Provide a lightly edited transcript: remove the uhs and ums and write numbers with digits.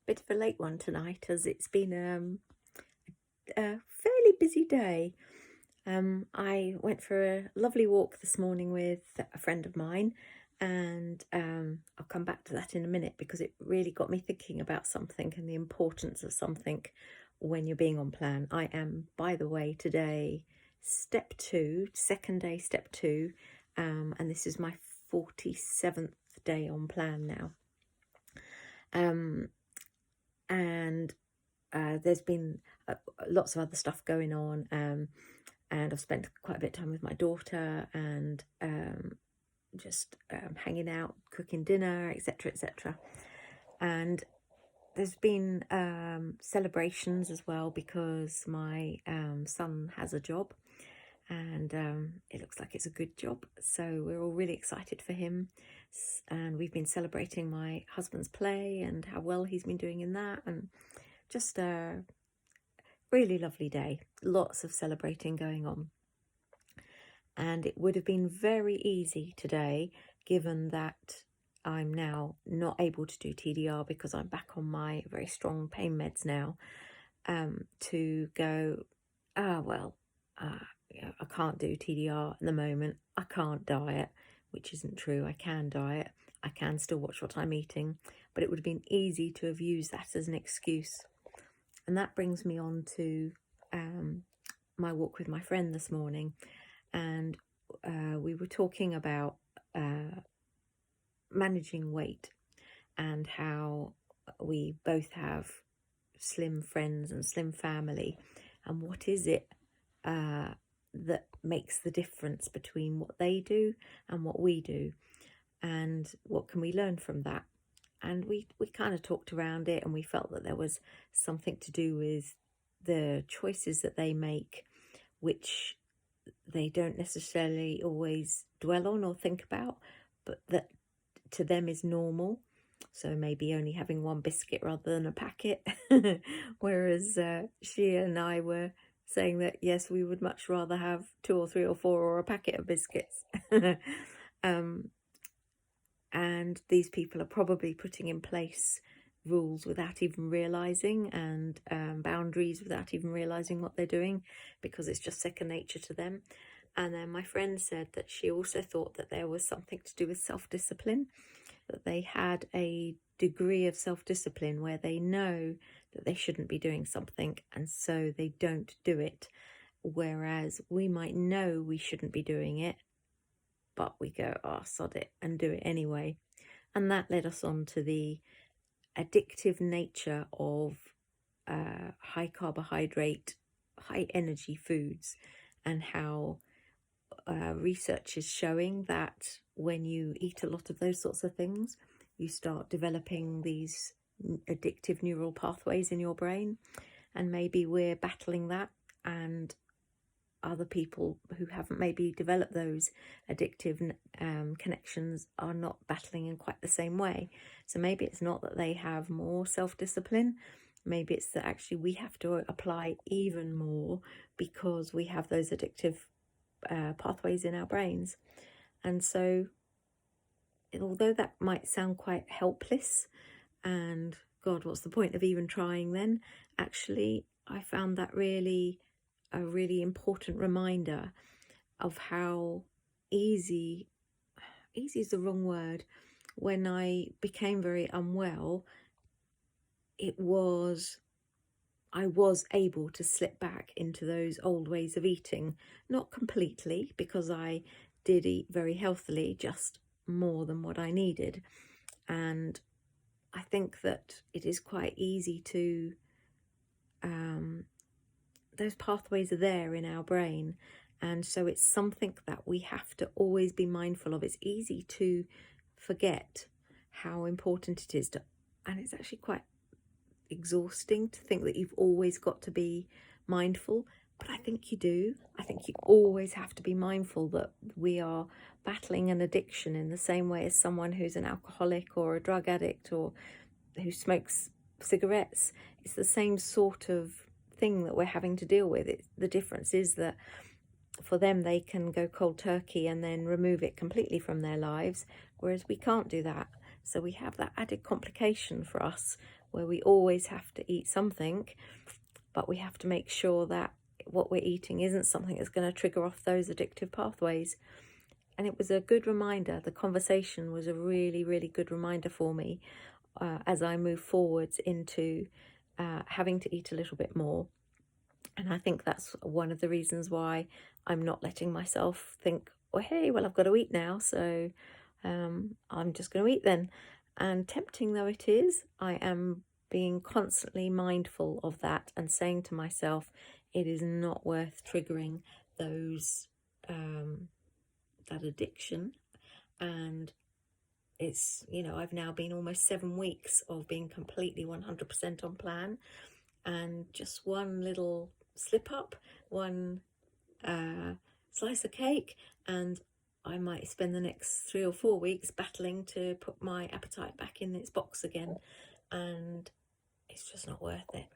bit of a late one tonight, as it's been a fairly busy day. I went for a lovely walk this morning with a friend of mine, and I'll come back to that in a minute because it really got me thinking about something and the importance of something when you're being on plan. I am, by the way, today step 2, second day, step 2, and this is my 47th day on plan now. And there's been lots of other stuff going on, and I've spent quite a bit of time with my daughter and just hanging out, cooking dinner, etc., etc. And there's been celebrations as well because my son has a job, and it looks like it's a good job, so we're all really excited for him. And we've been celebrating my husband's play and how well he's been doing in that, and just a really lovely day, lots of celebrating going on. And it would have been very easy today, given that I'm now not able to do TDR because I'm back on my very strong pain meds now, to go, I can't do TDR at the moment, I can't diet, which isn't true. I can diet, I can still watch what I'm eating, but it would have been easy to have used that as an excuse. And that brings me on to my walk with my friend this morning, and we were talking about managing weight and how we both have slim friends and slim family, and what is it that makes the difference between what they do and what we do, and what can we learn from that. And we kind of talked around it, and we felt that there was something to do with the choices that they make, which they don't necessarily always dwell on or think about, but that to them is normal. So maybe only having one biscuit rather than a packet, whereas she and I were saying that yes, we would much rather have 2 or 3 or 4 or a packet of biscuits. And these people are probably putting in place rules without even realizing, and boundaries without even realizing what they're doing, because it's just second nature to them. And then my friend said that she also thought that there was something to do with self-discipline, that they had a degree of self-discipline where they know that they shouldn't be doing something, and so they don't do it, whereas we might know we shouldn't be doing it, but we go, oh, sod it, and do it anyway. And that led us on to the addictive nature of high carbohydrate, high energy foods, and how research is showing that when you eat a lot of those sorts of things, you start developing these addictive neural pathways in your brain. And maybe we're battling that, and other people who haven't maybe developed those addictive connections are not battling in quite the same way. So maybe it's not that they have more self-discipline, maybe it's that actually we have to apply even more because we have those addictive pathways in our brains. And so although that might sound quite helpless and God, what's the point of even trying then, actually I found that really a really important reminder of how easy is the wrong word. When I became very unwell, I was able to slip back into those old ways of eating, not completely, because I did eat very healthily, just more than what I needed. And I think that it is quite easy to those pathways are there in our brain, and so it's something that we have to always be mindful of. It's easy to forget how important it is to, and it's actually quite exhausting to think that you've always got to be mindful, but I think you do. I think you always have to be mindful that we are battling an addiction in the same way as someone who's an alcoholic or a drug addict or who smokes cigarettes. It's the same sort of thing that we're having to deal with. The difference is that for them they can go cold turkey and then remove it completely from their lives, whereas we can't do that. So we have that added complication for us where we always have to eat something, but we have to make sure that what we're eating isn't something that's going to trigger off those addictive pathways. And it was a good reminder. The conversation was a really, really good reminder for me as I move forwards into having to eat a little bit more. And I think that's one of the reasons why I'm not letting myself think, well, hey, well, I've got to eat now, so I'm just going to eat then. And tempting though it is, I am being constantly mindful of that and saying to myself, it is not worth triggering those that addiction. And it's, I've now been almost 7 weeks of being completely 100% on plan, and just one little slip up, one slice of cake, and I might spend the next 3 or 4 weeks battling to put my appetite back in its box again, and it's just not worth it.